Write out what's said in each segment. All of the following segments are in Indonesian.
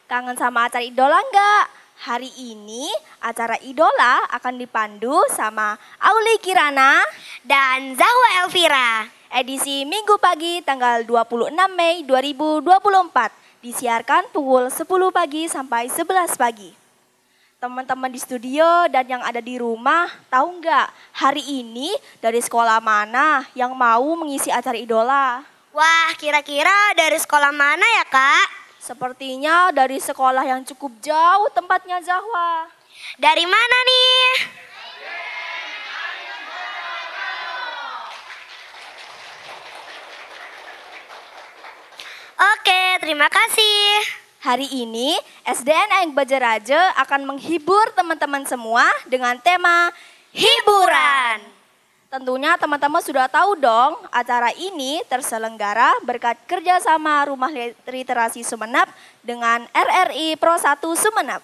Kangen sama acara Idola nggak? Hari ini acara Idola akan dipandu sama Auli Kirana dan Zahwa Elvira. Edisi Minggu pagi tanggal 26 Mei 2024. Disiarkan pukul 10 pagi sampai 11 pagi. Teman-teman di studio dan yang ada di rumah, tahu nggak hari ini dari sekolah mana yang mau mengisi acara Idola? Wah, kira-kira dari sekolah mana ya, Kak? Sepertinya dari sekolah yang cukup jauh tempatnya, Zahwa. Dari mana nih? Oke, terima kasih. Hari ini SDN Aing Bajaraja akan menghibur teman-teman semua dengan tema hiburan. Tentunya teman-teman sudah tahu dong, acara ini terselenggara berkat kerjasama Rumah Literasi Sumeneb dengan RRI Pro 1 Sumeneb.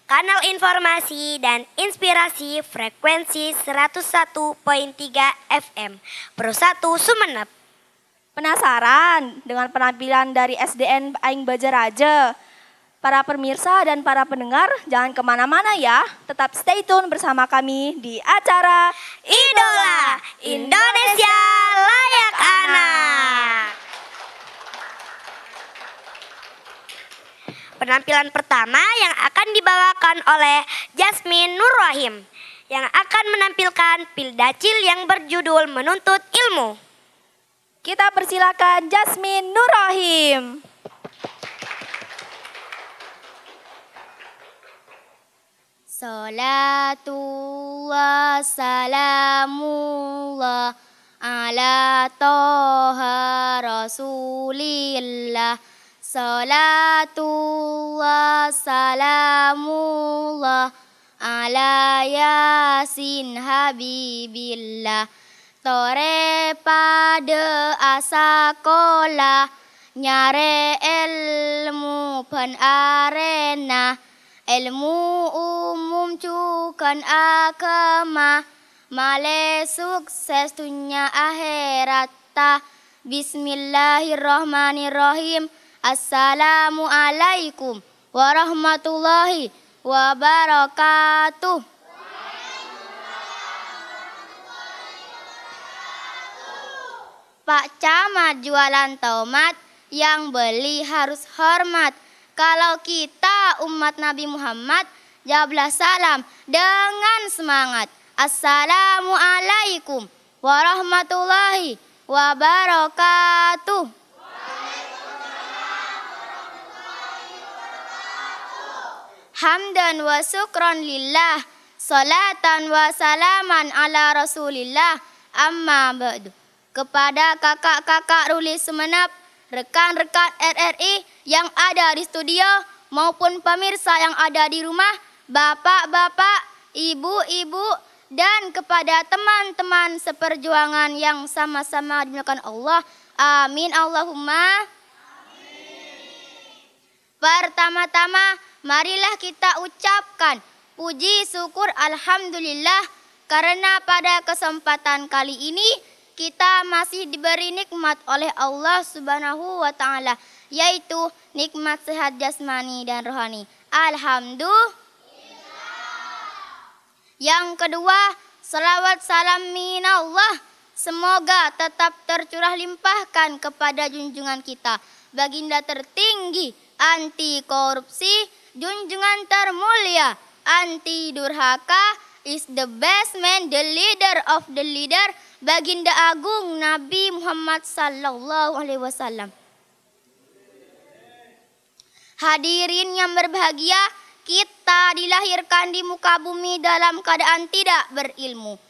Kanal informasi dan inspirasi frekuensi 101.3 FM Pro 1 Sumeneb. Penasaran dengan penampilan dari SDN Aing Bajaraja? Para pemirsa dan para pendengar jangan kemana-mana ya. Tetap stay tune bersama kami di acara Idola Indonesia Layak Anak. Penampilan pertama yang akan dibawakan oleh Jasmine Nur Rahim yang akan menampilkan pildacil yang berjudul Menuntut Ilmu. Kita persilakan Jasmine Nur Rahim. Salatullah salamullah ala toha rasulillah. Salatullah salamullah ala yasin habibillah. Tore pada asakola nyare ilmu pen arena. Ilmu umum cukan agama, male sukses dunia akhirat. Bismillahirrahmanirrahim. Assalamualaikum warahmatullahi wabarakatuh. Pak Camat jualan tomat, yang beli harus hormat. Kalau kita umat Nabi Muhammad, jawablah salam dengan semangat. Assalamualaikum warahmatullahi wabarakatuh. Hamdan wa syukron lillah, salatan wa salaman ala rasulillah, amma ba'du. Kepada kakak-kakak Ruli Sumeneb, rekan-rekan RRI yang ada di studio maupun pemirsa yang ada di rumah, bapak-bapak, ibu-ibu, dan kepada teman-teman seperjuangan yang sama-sama dimuliakan Allah. Amin Allahumma. Pertama-tama, marilah kita ucapkan puji syukur alhamdulillah karena pada kesempatan kali ini kita masih diberi nikmat oleh Allah Subhanahu wa Ta'ala, yaitu nikmat sehat jasmani dan rohani. Alhamdulillah. Yang kedua, salawat salam minallah semoga tetap tercurah limpahkan kepada junjungan kita, baginda tertinggi, anti korupsi, junjungan termulia, anti durhaka, is the best man, the leader of the leader, baginda agung Nabi Muhammad sallallahu alaihi wasallam. Hadirin yang berbahagia, kita dilahirkan di muka bumi dalam keadaan tidak berilmu.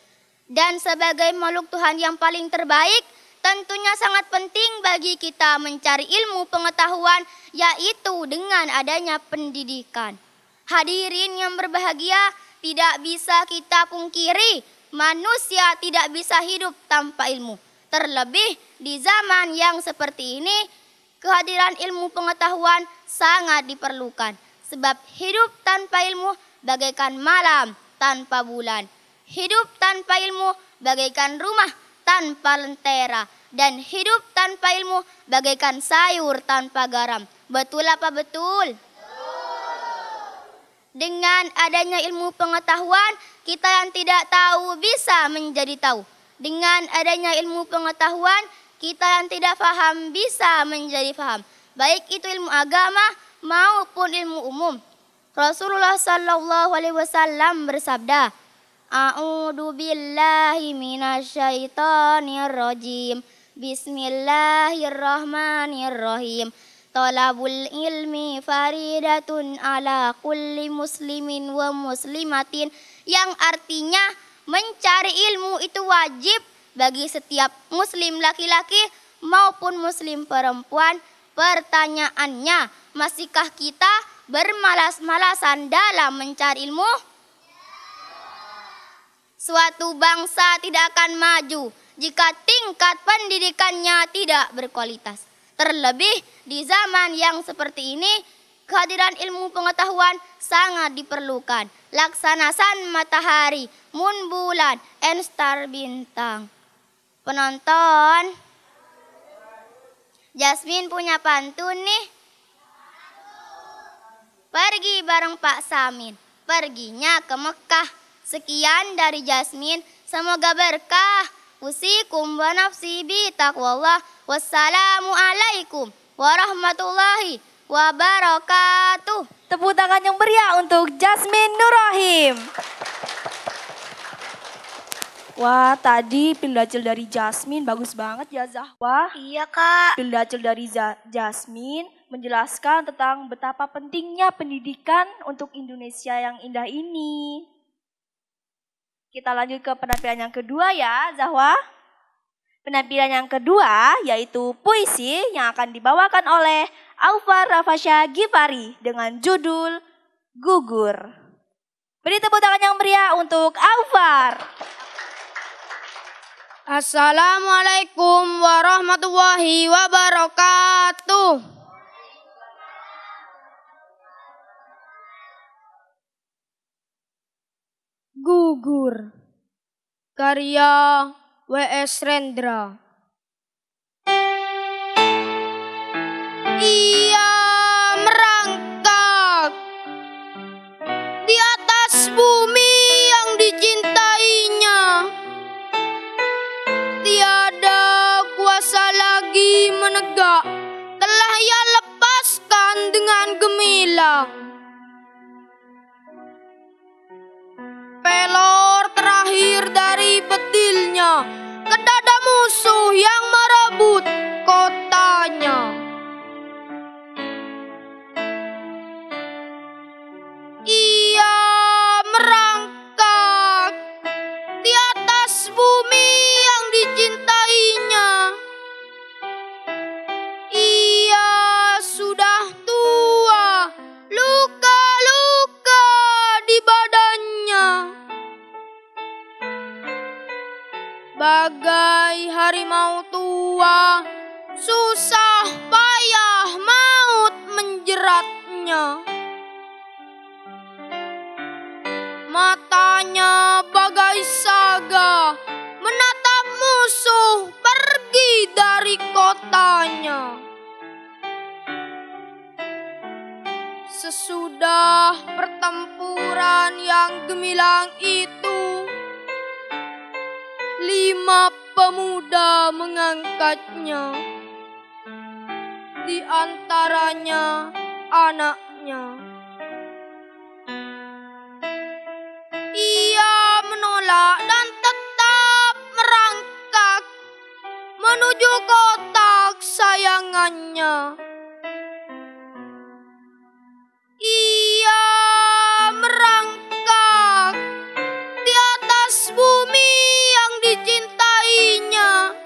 Dan sebagai makhluk Tuhan yang paling terbaik, tentunya sangat penting bagi kita mencari ilmu pengetahuan, yaitu dengan adanya pendidikan. Hadirin yang berbahagia, tidak bisa kita pungkiri, manusia tidak bisa hidup tanpa ilmu. Terlebih di zaman yang seperti ini, kehadiran ilmu pengetahuan sangat diperlukan. Sebab hidup tanpa ilmu bagaikan malam tanpa bulan. Hidup tanpa ilmu bagaikan rumah tanpa lentera. Dan hidup tanpa ilmu bagaikan sayur tanpa garam. Betul apa betul? Dengan adanya ilmu pengetahuan, kita yang tidak tahu bisa menjadi tahu. Dengan adanya ilmu pengetahuan, kita yang tidak paham bisa menjadi paham. Baik itu ilmu agama maupun ilmu umum. Rasulullah sallallahu alaihi wasallam bersabda, A'udzu billahi minasyaitonir rajim. Bismillahirrahmanirrahim. Talabul ilmi faridatun ala kulli muslimin wa muslimatin, yang artinya mencari ilmu itu wajib bagi setiap muslim laki-laki maupun muslim perempuan. Pertanyaannya, masihkah kita bermalas-malasan dalam mencari ilmu? Suatu bangsa tidak akan maju jika tingkat pendidikannya tidak berkualitas. Terlebih di zaman yang seperti ini, kehadiran ilmu pengetahuan sangat diperlukan. Laksana sun matahari, moon bulan, and star bintang. Penonton, Jasmine punya pantun nih. Pergi bareng Pak Samin, perginya ke Mekah. Sekian dari Jasmine, semoga berkah. Usikum wa nafsi bi taqwallah. Wassalamualaikum warahmatullahi wabarakatuh. Tepuk tangan yang meriah untuk Jasmine Nurrohim. Wah, tadi pildacil dari Jasmine bagus banget ya Zahwa. Iya Kak. Pildacil dari Jasmine menjelaskan tentang betapa pentingnya pendidikan untuk Indonesia yang indah ini. Kita lanjut ke penampilan yang kedua ya Zahwa. Penampilan yang kedua yaitu puisi yang akan dibawakan oleh Aufar Rafasya Gifari dengan judul Gugur. Beri tepuk tangan yang meriah untuk Aufar. Assalamualaikum warahmatullahi wabarakatuh. Gugur, karya W.S. Rendra. Ia merangkak di atas bumi yang dicintainya. Tiada kuasa lagi menegak, telah ia lepaskan dengan gemilang. Pelor terakhir dari betilnya ke dada musuh yang merebut kotanya. Ia merangkak di atas bumi yang dicintainya. Ia sudah tua, luka-luka di badannya. Bagai harimau tua, susah payah maut menjeratnya. Matanya bagai saga menatap musuh pergi dari kotanya. Sesudah pertempuran yang gemilang itu, 5 pemuda mengangkatnya, di antaranya anaknya. Ia menolak dan tetap merangkak menuju kota kesayangannya. Ia merangkak di atas bumi yang dicintainya.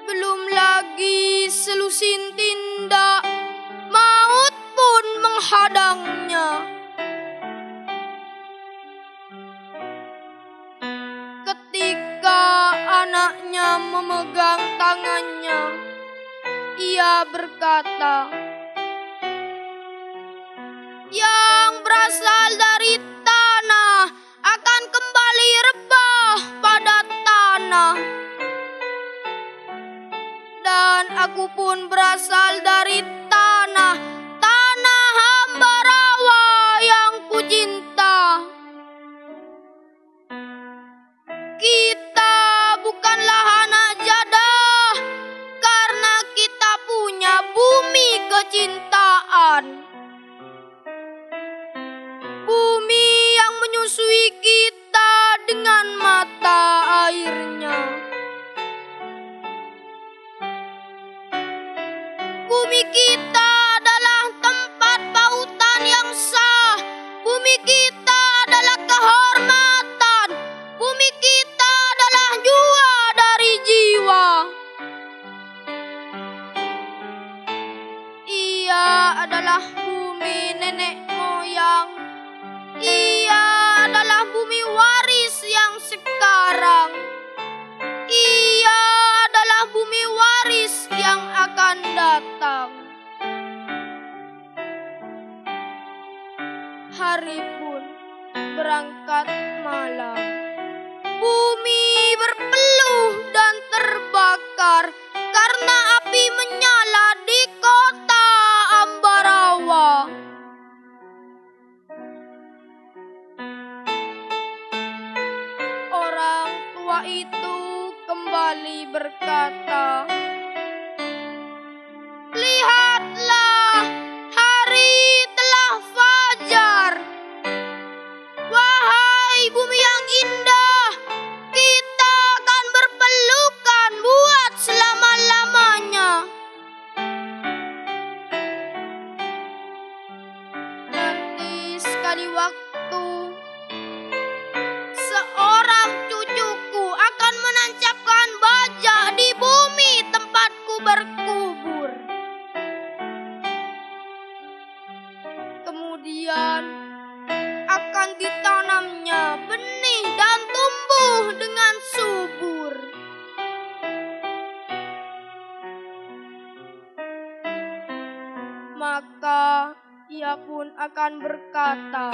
Belum lagi selusin tindak, maut pun menghadangnya. Ketika anaknya memegang tangannya, ia berkata, "Yang berasal dari tanah akan kembali rebah pada tanah. Dan aku pun berasal dari tanah terbakar karena api menyala di kota Ambarawa. Orang tua itu kembali berkata, "Lihatlah, hari telah fajar. Wahai bumi yang indah, kita akan berpelukan buat selama-lamanya." Nanti sekali waktu, seorang cucuku akan menancapkan baja di bumi tempatku berkubur. Kemudian akan ditanamnya benih dan tumbuh dengan subur. Maka ia pun akan berkata,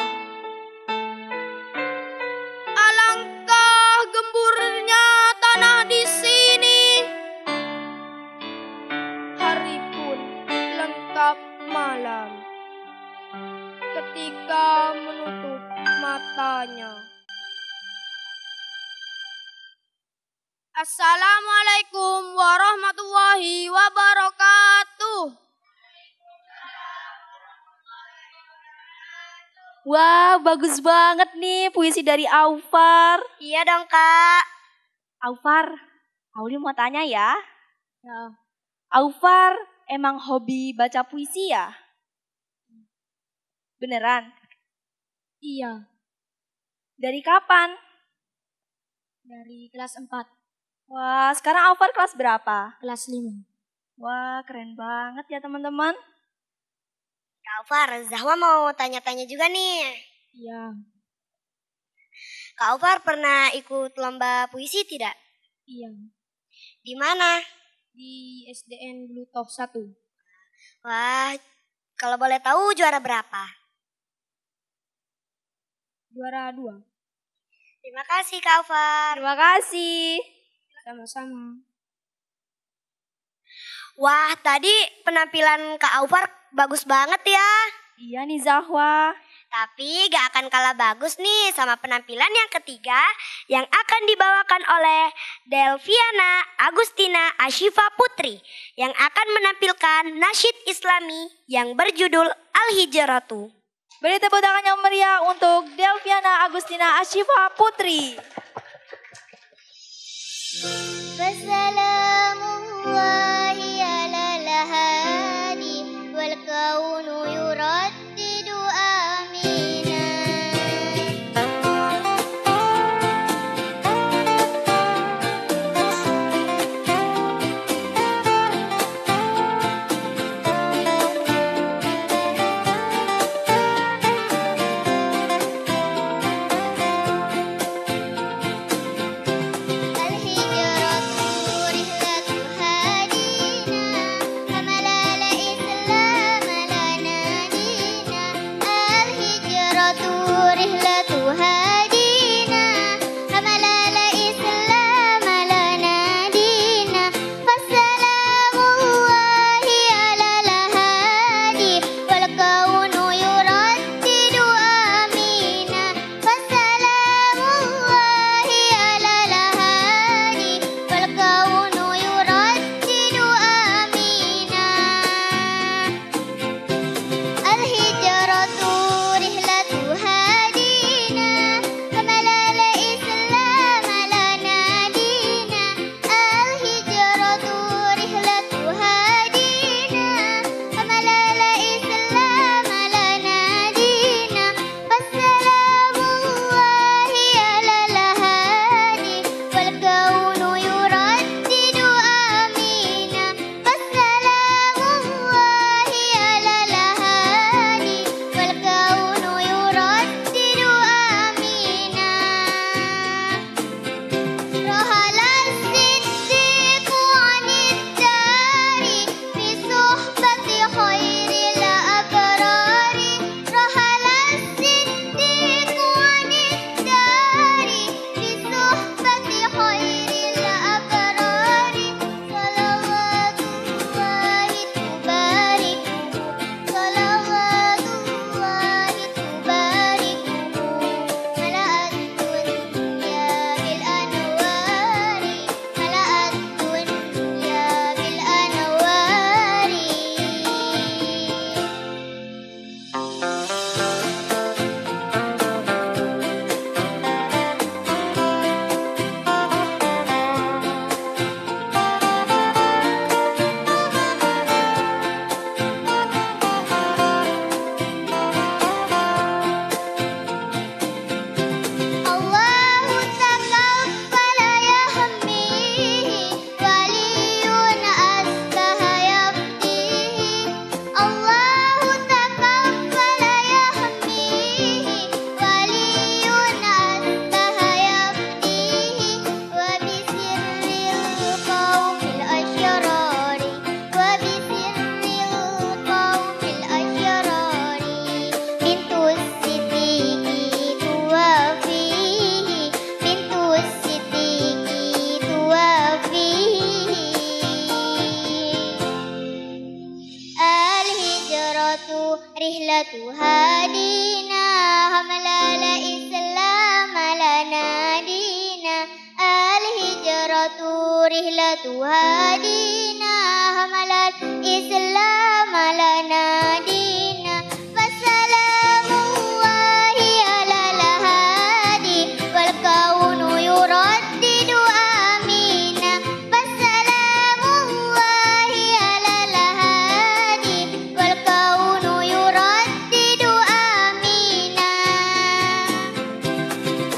"Alangkah gemburnya tanah di sini." Hari pun lengkap malam ketika menutup matanya. Assalamualaikum warahmatullahi wabarakatuh. Wah, bagus banget nih puisi dari Aufar. Iya dong, Kak. Aufar, Auli mau tanya ya. Aufar, emang hobi baca puisi ya? Beneran? Iya, Dari kapan? dari kelas 4, Wah, sekarang Aufar kelas berapa? kelas 5. Wah, keren banget ya teman-teman. Kak Aufar, Zahwa mau tanya-tanya juga nih. Iya, Kak Aufar pernah ikut lomba puisi tidak? iya. Di mana? Di SDN Bluetooth 1. Wah, kalau boleh tahu juara berapa? Juara 2. Terima kasih Kak Aufar. Terima kasih. Sama-sama. Wah, tadi penampilan Kak Aufar bagus banget ya. Iya nih Zahwa. Tapi gak akan kalah bagus nih sama penampilan yang ketiga yang akan dibawakan oleh Delviana Agustina Ashifa Putri yang akan menampilkan nasyid Islami yang berjudul Al-Hijratu. Beri tepuk tangan yang meriah untuk Delviana Agustina Ashifa Putri. Wassalamullahi ala lahadi wal kaunu yuraddidu amina. tuhadina hamlal Islam lana dina al-hijratu rihlatu hadina hamlal Islam lana dina wassalamullahi alal hadi wal kaunu yuraddidu amina wassalamullahi alal hadi wal kaunu yuraddidu amina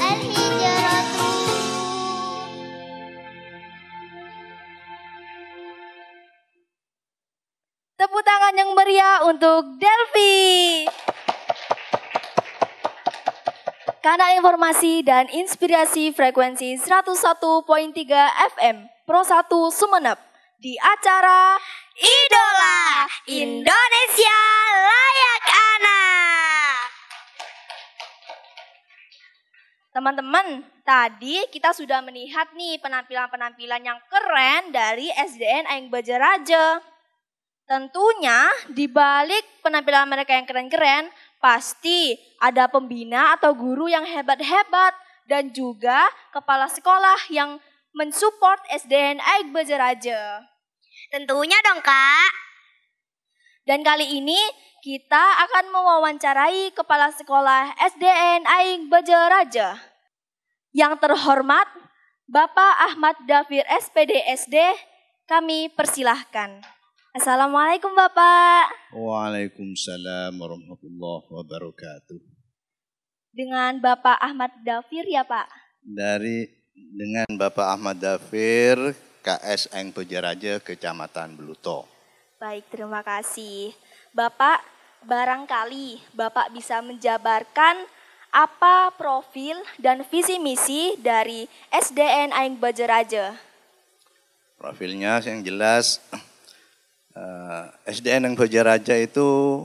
al-hijratu. Tepuk tangan yang meriah untuk Delvi. Kanal informasi dan inspirasi frekuensi 101.3 FM Pro 1 Sumeneb di acara Idola Indonesia Layak Anak. Teman-teman, tadi kita sudah melihat nih penampilan-penampilan yang keren dari SDN Aing Bajaraja. Tentunya di balik penampilan mereka yang keren-keren, pasti ada pembina atau guru yang hebat-hebat dan juga kepala sekolah yang mensupport SDN Aing Bajaraja. Tentunya dong, Kak. Dan kali ini kita akan mewawancarai kepala sekolah SDN Aing Bajaraja. Yang terhormat Bapak Ahmad Dafir SPD SD, kami persilahkan. Assalamualaikum Bapak. Waalaikumsalam warahmatullahi wabarakatuh. Dengan Bapak Ahmad Dafir ya Pak? Dengan Bapak Ahmad Dafir, KS Aing Bajaraja, Kecamatan Beluto. Baik, terima kasih. Bapak, barangkali Bapak bisa menjabarkan apa profil dan visi misi dari SDN Aing Bajaraja? Profilnya yang jelas, SDN Aing Bajaraja itu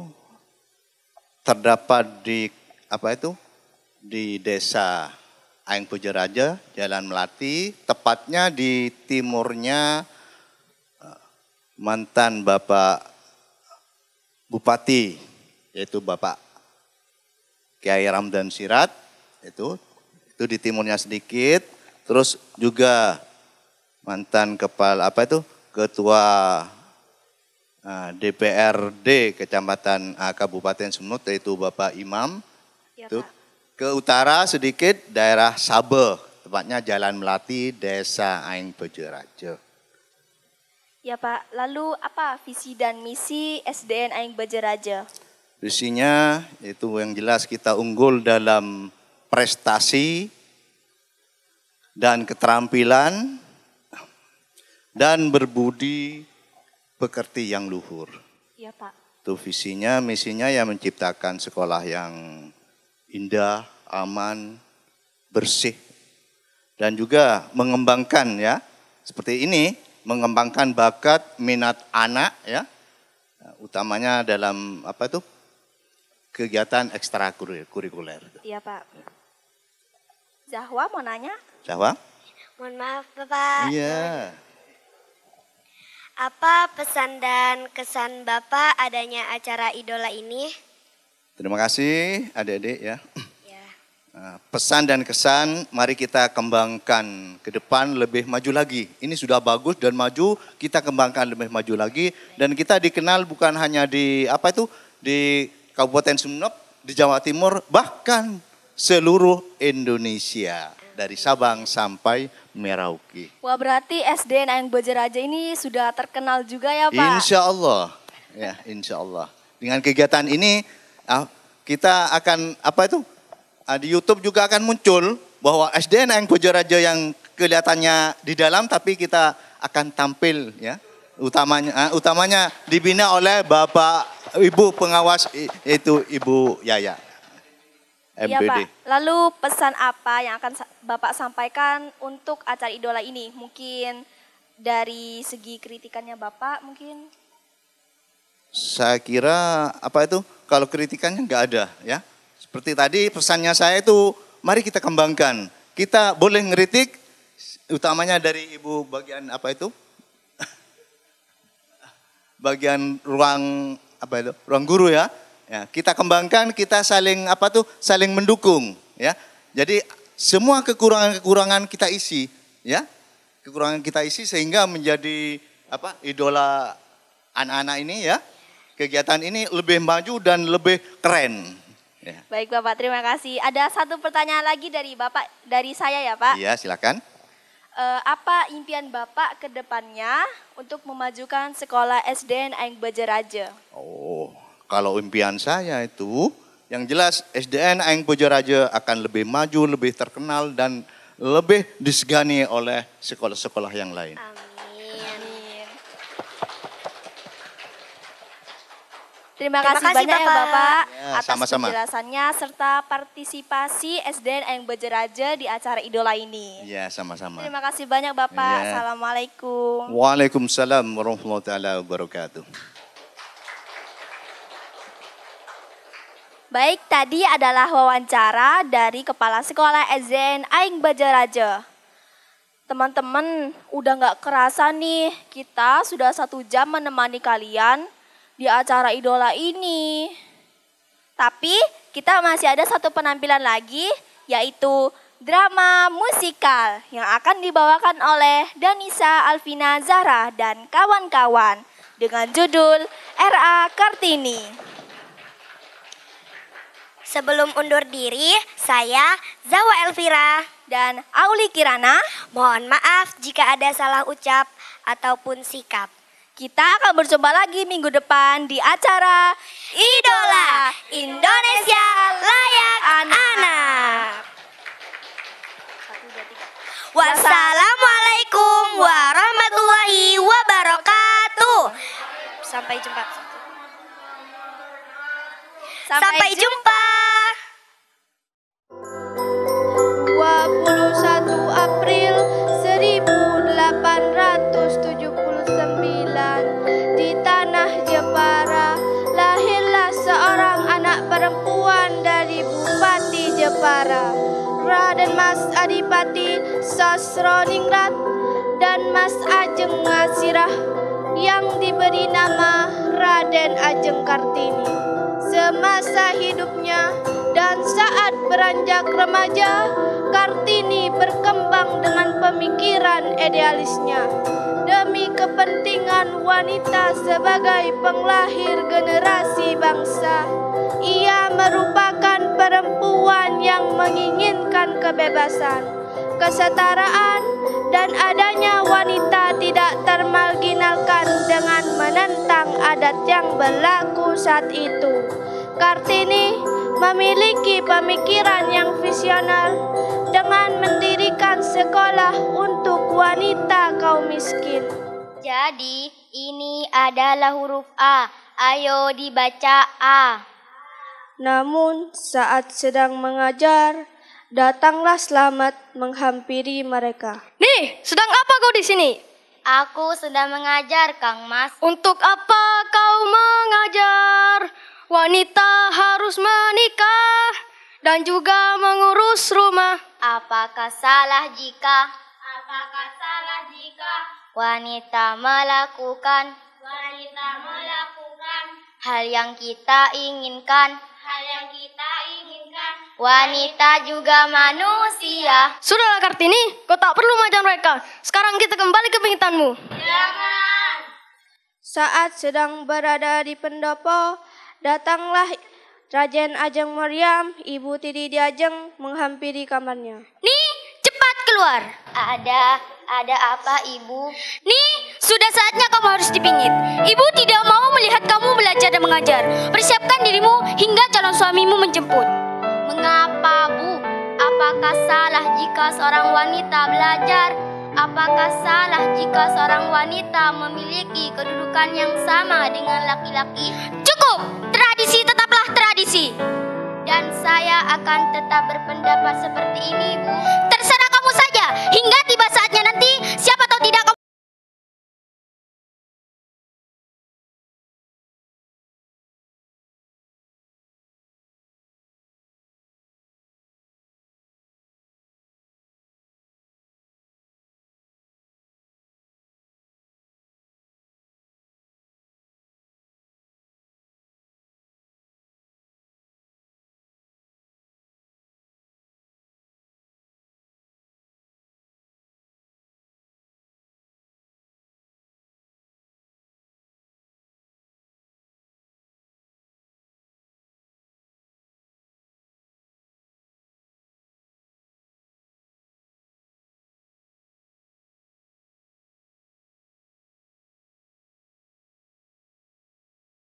terdapat di desa Aing Bajaraja, Jalan Melati, tepatnya di timurnya mantan Bapak Bupati, yaitu Bapak Kiai Ramdan Sirat, itu di timurnya sedikit. Terus juga mantan ketua DPRD Kecamatan Kabupaten Sumeneb, yaitu Bapak Imam. Ya, Itu Pak. ke utara sedikit daerah Sabeh, tepatnya Jalan Melati, Desa Aing Bajaraja. Ya Pak, lalu apa visi dan misi SDN Aing Bajaraja? Visinya itu yang jelas kita unggul dalam prestasi dan keterampilan dan berbudi pekerti yang luhur. Ya Pak. Itu visinya, misinya ya menciptakan sekolah yang indah, aman, bersih, dan juga mengembangkan ya, seperti ini, mengembangkan bakat, minat anak ya, utamanya dalam kegiatan ekstrakurikuler. Iya Pak. Zahwa mau nanya? Jawa? Mohon maaf, Bapak. Iya. Apa pesan dan kesan Bapak adanya acara idola ini? Terima kasih adik-adik ya. Ya. Pesan dan kesan, mari kita kembangkan ke depan lebih maju lagi. Ini sudah bagus dan maju, kita kembangkan lebih maju lagi. Dan kita dikenal bukan hanya di di Kabupaten Sumeneb, di Jawa Timur, bahkan seluruh Indonesia. Dari Sabang sampai Merauke. Wah, berarti SDN Aing Bajaraja ini sudah terkenal juga ya Pak? Insya Allah, ya insya Allah. Dengan kegiatan ini kita akan di YouTube juga akan muncul bahwa SDN Aing Bajaraja yang kelihatannya di dalam, tapi kita akan tampil ya. Utamanya dibina oleh Bapak Ibu pengawas, yaitu Ibu Yaya. Iya MPD. Pak, lalu pesan apa yang akan Bapak sampaikan untuk acara idola ini? Mungkin dari segi kritikannya Bapak mungkin? Saya kira kalau kritikannya nggak ada ya. Seperti tadi pesannya saya itu, mari kita kembangkan. Kita boleh ngeritik, utamanya dari Ibu bagian bagian ruang ruang guru ya. Ya, kita kembangkan, kita saling mendukung, ya. Jadi semua kekurangan-kekurangan kita isi, ya. Kekurangan kita isi sehingga menjadi idola anak-anak ini, ya. Kegiatan ini lebih maju dan lebih keren. Ya. Baik Bapak, terima kasih. Ada satu pertanyaan lagi dari Bapak, dari saya ya Pak. Iya, silakan. Apa impian Bapak ke depannya untuk memajukan sekolah SDN Aing Bajaraja? Oh, kalau impian saya itu, yang jelas SDN Aing Bajaraja akan lebih maju, lebih terkenal dan lebih disegani oleh sekolah-sekolah yang lain. Amin. Terima Terima kasih kasih, banyak ya Bapak. Bapak Ya, atas sama-sama. penjelasannya serta partisipasi SDN Aing Bajaraja di acara idola ini. Iya, sama-sama. Terima kasih banyak Bapak. Ya. Assalamualaikum. Waalaikumsalam warahmatullahi wabarakatuh. Baik, tadi adalah wawancara dari Kepala Sekolah SDN Aing Bajaraja. Teman-teman, udah gak kerasa nih, kita sudah 1 jam menemani kalian di acara idola ini. Tapi kita masih ada satu penampilan lagi, yaitu drama musikal yang akan dibawakan oleh Danisa Alvina Zahra dan kawan-kawan dengan judul R.A. Kartini. Sebelum undur diri, saya Zawa Elvira. Dan Auli Kirana, Mohon maaf jika ada salah ucap ataupun sikap. kita akan berjumpa lagi minggu depan di acara Idola Indonesia Layak Anak. Wassalamualaikum warahmatullahi wabarakatuh. Sampai jumpa. Sampai jumpa. 21 April 1879 di tanah Jepara lahirlah seorang anak perempuan dari Bupati Jepara, Raden Mas Adipati Sasroningrat dan Mas Ajeng Ngasirah yang diberi nama Raden Ajeng Kartini. Semasa hidupnya dan saat beranjak remaja, Kartini berkembang dengan pemikiran idealisnya demi kepentingan wanita sebagai penglahir generasi bangsa. Ia merupakan perempuan yang menginginkan kebebasan, kesetaraan, dan adanya wanita tidak termarginalkan dengan menentang adat yang berlaku saat itu. Kartini memiliki pemikiran yang visioner dengan mendirikan sekolah untuk wanita kaum miskin. Jadi, ini adalah huruf A. Ayo dibaca A. Namun saat sedang mengajar, datanglah Slamet menghampiri mereka. Nih, sedang apa kau di sini? Aku sedang mengajar, Kang Mas. Untuk apa kau mengajar? Wanita harus menikah dan juga mengurus rumah. Apakah salah jika wanita melakukan hal yang kita inginkan? Wanita juga manusia. Sudahlah Kartini, kau tak perlu mengajar mereka. Sekarang kita kembali ke pingitanmu. Saat sedang berada di pendopo, datanglah Raden Ajeng Maryam, Ibu Tidi Diajeng menghampiri kamarnya. Nih, cepat keluar. Ada apa, Ibu? Nih, sudah saatnya kamu harus dipingit. Ibu tidak mau melihat kamu belajar dan mengajar. Persiapkan dirimu hingga calon suamimu menjemput. Mengapa, Bu? Apakah salah jika seorang wanita belajar? Apakah salah jika seorang wanita memiliki kedudukan yang sama dengan laki-laki? Cukup, tradisi tetaplah tradisi. Dan saya akan tetap berpendapat seperti ini, Bu. Terserah kamu saja, hingga tiba saatnya nanti siapa tahu tidak kamu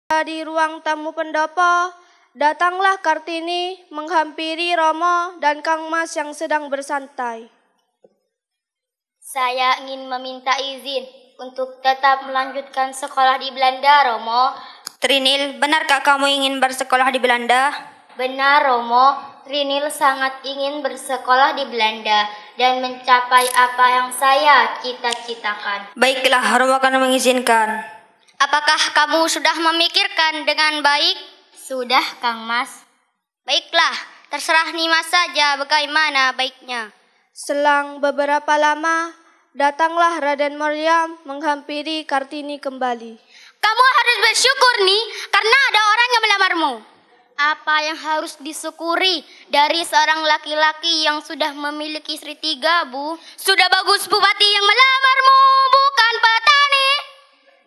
Di ruang tamu pendopo, datanglah Kartini menghampiri Romo dan Kang Mas yang sedang bersantai. Saya ingin meminta izin untuk tetap melanjutkan sekolah di Belanda, Romo. Trinil, benarkah kamu ingin bersekolah di Belanda? Benar, Romo. Trinil sangat ingin bersekolah di Belanda dan mencapai apa yang saya cita-citakan. Baiklah, Romo akan mengizinkan. Apakah kamu sudah memikirkan dengan baik? Sudah, Kang Mas. Baiklah, terserah Nimas saja bagaimana baiknya. Selang beberapa lama, datanglah Raden Maryam menghampiri Kartini kembali. Kamu harus bersyukur nih, karena ada orang yang melamarmu. Apa yang harus disyukuri dari seorang laki-laki yang sudah memiliki istri 3, Bu? Sudah bagus bupati yang melamarmu, bukan petani.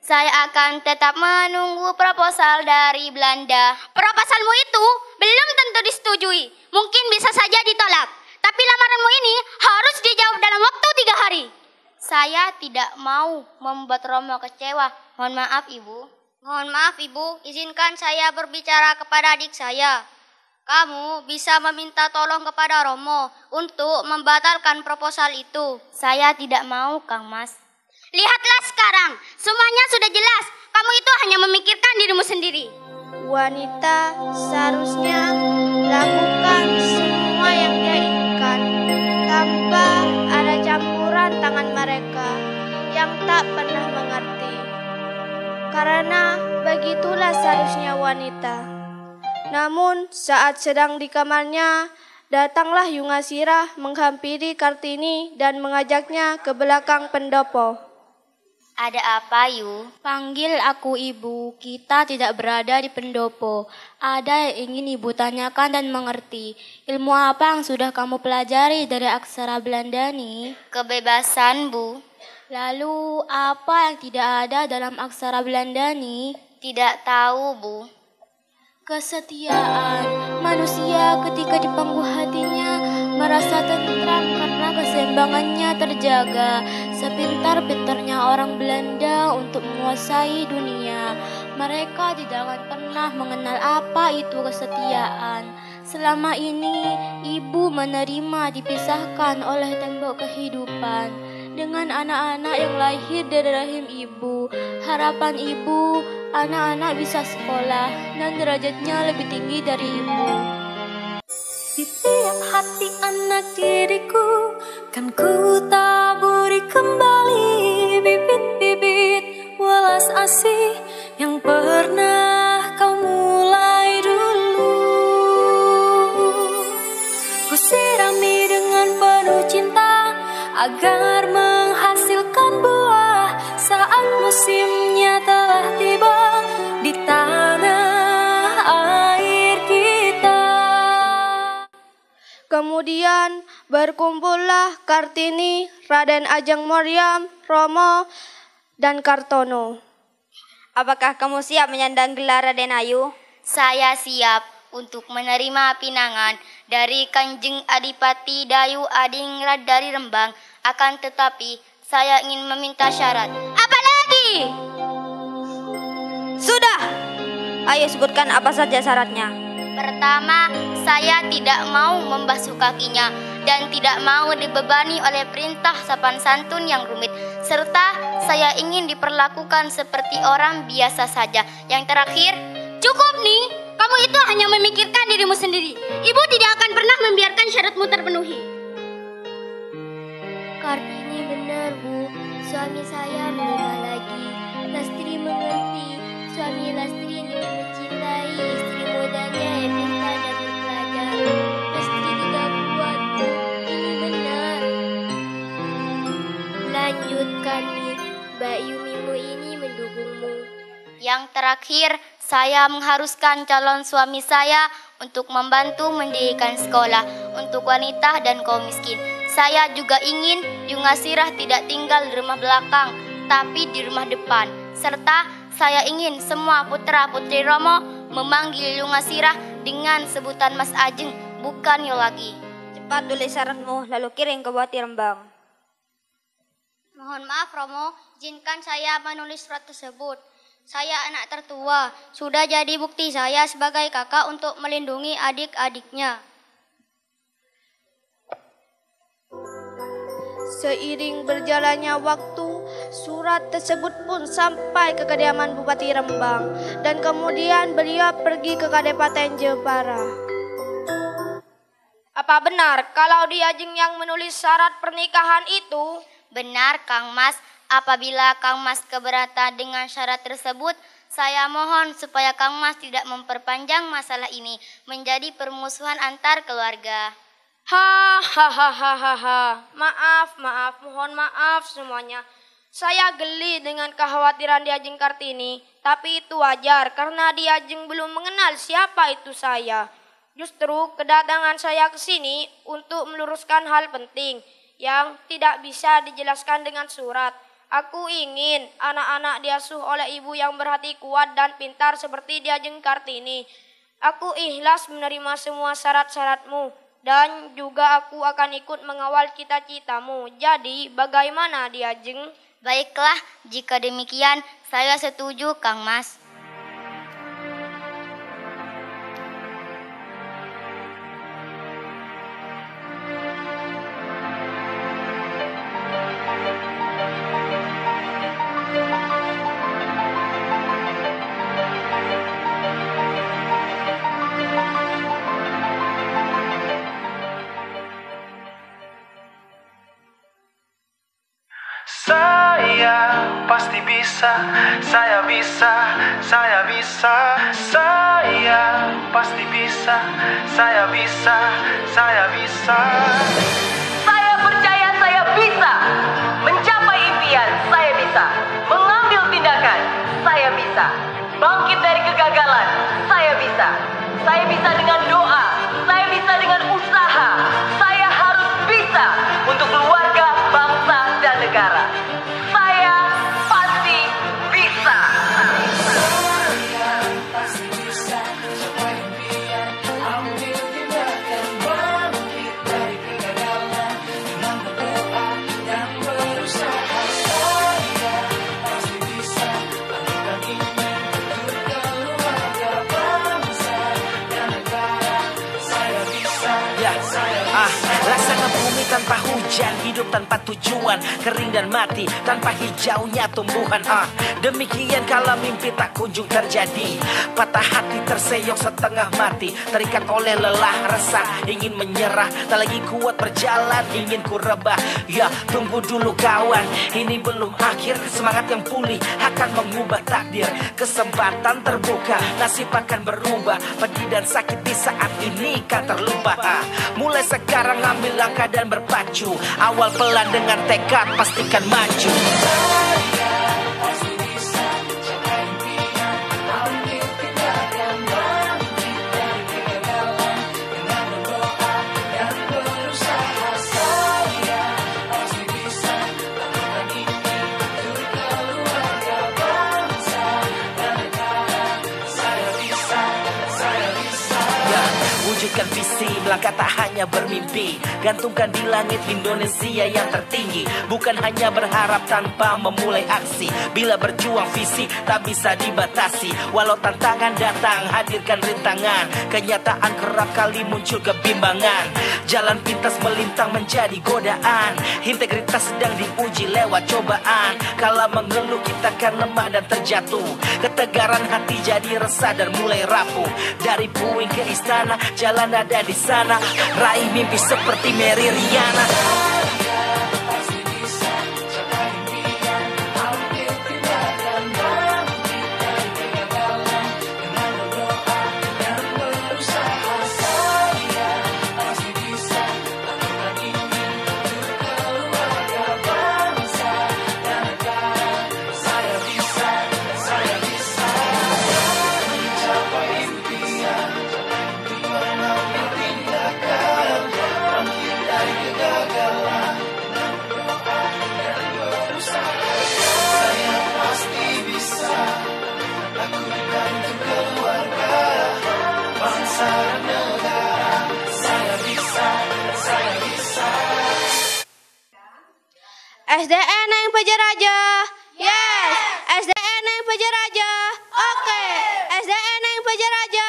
Saya akan tetap menunggu proposal dari Belanda. Proposalmu itu belum tentu disetujui. Mungkin bisa saja ditolak. Tapi lamaranmu ini harus dijawab dalam waktu 3 hari. Saya tidak mau membuat Romo kecewa. Mohon maaf, Ibu. Mohon maaf, Ibu. Izinkan saya berbicara kepada adik saya. Kamu bisa meminta tolong kepada Romo untuk membatalkan proposal itu. Saya tidak mau, Kang Mas. Lihatlah sekarang, semuanya sudah jelas. Kamu itu hanya memikirkan dirimu sendiri. Wanita seharusnya lakukan semua yang dia inginkan tanpa ada campuran tangan mereka yang tak pernah mengerti. Karena begitulah seharusnya wanita. Namun saat sedang di kamarnya, datanglah Yungasirah menghampiri Kartini dan mengajaknya ke belakang pendopo. Ada apa, Yu? Panggil aku Ibu, kita tidak berada di pendopo. Ada yang ingin Ibu tanyakan dan mengerti. Ilmu apa yang sudah kamu pelajari dari aksara Belanda nih? Kebebasan, Bu. Lalu apa yang tidak ada dalam aksara Belanda nih? Tidak tahu, Bu. Kesetiaan. Manusia ketika dipangku hatinya merasa tentram karena keseimbangannya terjaga. Sepintar-pintarnya orang Belanda untuk menguasai dunia, mereka tidak akan pernah mengenal apa itu kesetiaan. Selama ini, Ibu menerima dipisahkan oleh tembok kehidupan dengan anak-anak yang lahir dari rahim Ibu. Harapan Ibu, anak-anak bisa sekolah dan derajatnya lebih tinggi dari Ibu. Di tiap hati anak diriku, kan ku taburi kembali bibit-bibit welas asih yang pernah kau mulai dulu. Ku sirami dengan penuh cinta agar menghasilkan buah saat musimnya telah tiba di tanah air kita. Kemudian berkumpullah Kartini, Raden Ajeng Maryam, Romo, dan Kartono. Apakah kamu siap menyandang gelar Raden Ayu? Saya siap untuk menerima pinangan dari Kanjeng Adipati Dayu Adingrat dari Rembang. Akan tetapi saya ingin meminta syarat. Apa lagi? Sudah. Ayo sebutkan apa saja syaratnya. Pertama, saya tidak mau membasuh kakinya dan tidak mau dibebani oleh perintah sopan santun yang rumit. Serta saya ingin diperlakukan seperti orang biasa saja. Yang terakhir, cukup nih. Kamu itu hanya memikirkan dirimu sendiri. Ibu tidak akan pernah membiarkan syaratmu terpenuhi. Kartini benar, Bu. Suami saya menikah lagi. Lastri mengerti. Suami Lastri ini mencintai istri mudanya yang pintar dan berpelajar. Lastri tidak kuat, Bu. Ini benar. Lanjutkan nih. Mbak Yumimu ini mendukungmu. Yang terakhir, saya mengharuskan calon suami saya untuk membantu mendirikan sekolah untuk wanita dan kaum miskin. Saya juga ingin Yungasirah tidak tinggal di rumah belakang, tapi di rumah depan. Serta saya ingin semua putra-putri Romo memanggil Yungasirah dengan sebutan Mas Ajeng, bukan Yo lagi. Cepat tulis syaratmu, lalu kirim ke Bupati Rembang. Mohon maaf Romo, izinkan saya menulis surat tersebut. Saya anak tertua, sudah jadi bukti saya sebagai kakak untuk melindungi adik-adiknya. Seiring berjalannya waktu, surat tersebut pun sampai ke kediaman Bupati Rembang dan kemudian beliau pergi ke Kabupaten Jepara. Apa benar kalau Diajeng yang menulis syarat pernikahan itu? Benar, Kang Mas. Apabila Kang Mas keberatan dengan syarat tersebut, saya mohon supaya Kang Mas tidak memperpanjang masalah ini menjadi permusuhan antar keluarga. Maaf, mohon maaf semuanya. Saya geli dengan kekhawatiran Diajeng Kartini, tapi itu wajar karena Diajeng belum mengenal siapa itu saya. Justru kedatangan saya ke sini untuk meluruskan hal penting yang tidak bisa dijelaskan dengan surat. Aku ingin anak-anak diasuh oleh ibu yang berhati kuat dan pintar seperti Diajeng Kartini. Aku ikhlas menerima semua syarat-syaratmu dan juga aku akan ikut mengawal cita-citamu. Jadi bagaimana Diajeng? Baiklah, jika demikian saya setuju, Kang Mas. Saya pasti bisa, saya bisa, saya bisa. Saya pasti bisa, saya bisa, saya bisa. Saya percaya saya bisa mencapai impian, saya bisa mengambil tindakan, saya bisa bangkit dari kegagalan, saya bisa. Saya bisa dengan doa, saya bisa dengan usaha. Saya harus bisa untuk keluarga, bangsa, dan negara. Saya pasti bisa. Laksana bumi tanpa hujan, hidup tanpa tujuan, kering dan mati tanpa hijaunya tumbuhan. Demikian kalau mimpi tak kunjung terjadi, patah hati terseok setengah mati, terikat oleh lelah resah, ingin menyerah, tak lagi kuat berjalan, ingin ku rebah. Ya tunggu dulu kawan, ini belum akhir, semangat yang pulih akan mengubah takdir. Kesempatan terbuka, nasib akan berubah, pedih dan sakit di saat ini kan terlupa. Mulai sekarang ambil langkah dan berpacu, awal pelan dengan tekad pastikan maju. Wujudkan visi, melangkah tak hanya bermimpi, gantungkan di langit Indonesia yang tertinggi. Bukan hanya berharap tanpa memulai aksi, bila berjuang visi tak bisa dibatasi. Walau tantangan datang, hadirkan rintangan, kenyataan kerap kali muncul kebimbangan. Jalan pintas melintang menjadi godaan, integritas sedang diuji lewat cobaan. Kala mengeluh kita kan lemah dan terjatuh, ketegaran hati jadi resah dan mulai rapuh. Dari puing ke istana, jalan ada di sana, raih mimpi seperti Mary Riana. SDN yang Pejaraja. Yes. SDN yang Pejaraja. Oke, SDN yang Bajaraja